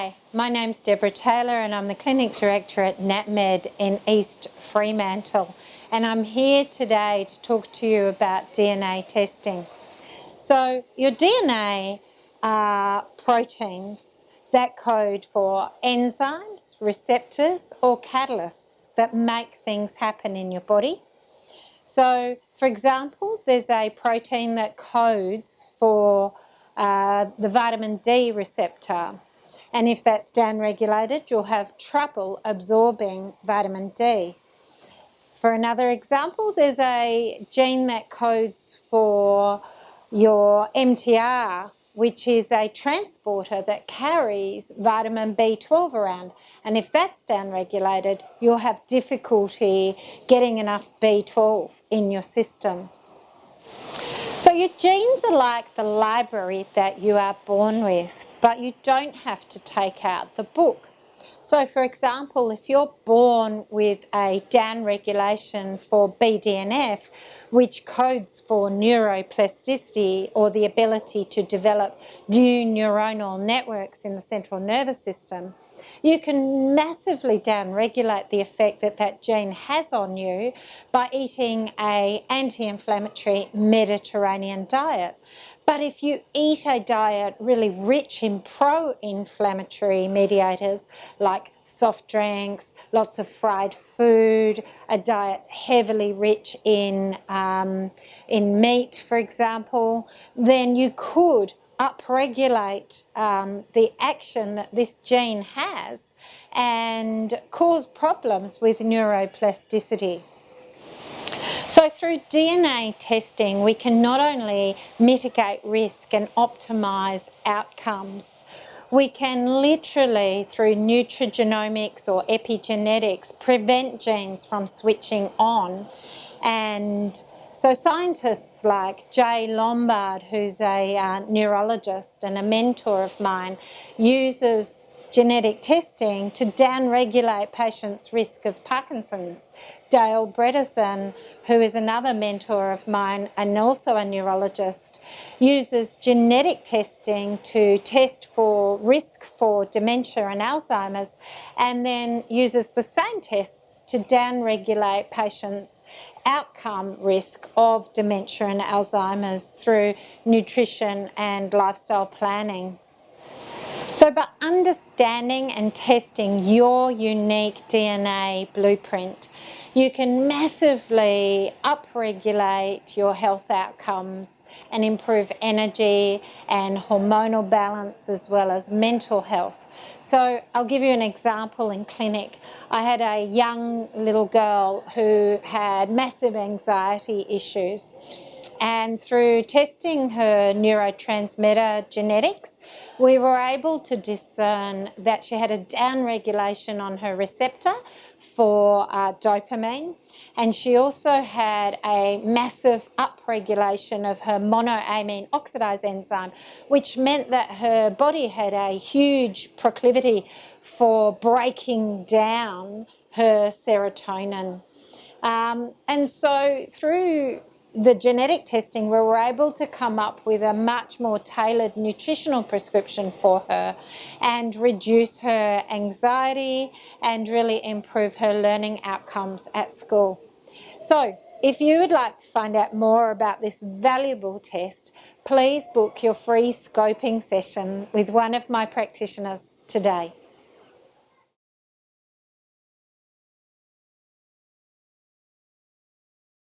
Hi, my name's Deborah Taylor and I'm the Clinic Director at NatMed in East Fremantle, and I'm here today to talk to you about DNA testing. So your DNA are proteins that code for enzymes, receptors or catalysts that make things happen in your body. So for example, there's a protein that codes for the vitamin D receptor. And if that's downregulated, you'll have trouble absorbing vitamin D. For another example, there's a gene that codes for your MTR, which is a transporter that carries vitamin B12 around. And if that's downregulated, you'll have difficulty getting enough B12 in your system. So your genes are like the library that you are born with, but you don't have to take out the book. So for example, if you're born with a downregulation for BDNF, which codes for neuroplasticity or the ability to develop new neuronal networks in the central nervous system, you can massively downregulate the effect that that gene has on you by eating an anti-inflammatory Mediterranean diet. But if you eat a diet really rich in pro-inflammatory mediators like soft drinks, lots of fried food, a diet heavily rich in meat, for example, then you could upregulate the action that this gene has and cause problems with neuroplasticity. So through DNA testing, we can not only mitigate risk and optimise outcomes, we can literally, through nutrigenomics or epigenetics, prevent genes from switching on. And so scientists like Jay Lombard, who's a neurologist and a mentor of mine, uses genetic testing to downregulate patients' risk of Parkinson's. Dale Bredesen, who is another mentor of mine and also a neurologist, uses genetic testing to test for risk for dementia and Alzheimer's, and then uses the same tests to downregulate patients' outcome risk of dementia and Alzheimer's through nutrition and lifestyle planning. So by understanding and testing your unique DNA blueprint, you can massively upregulate your health outcomes and improve energy and hormonal balance as well as mental health. So I'll give you an example in clinic. I had a young little girl who had massive anxiety issues. And through testing her neurotransmitter genetics, we were able to discern that she had a downregulation on her receptor for dopamine, and she also had a massive upregulation of her monoamine oxidase enzyme, which meant that her body had a huge proclivity for breaking down her serotonin. And so through the genetic testing, we were able to come up with a much more tailored nutritional prescription for her and reduce her anxiety and really improve her learning outcomes at school. So if you would like to find out more about this valuable test, please book your free scoping session with one of my practitioners today.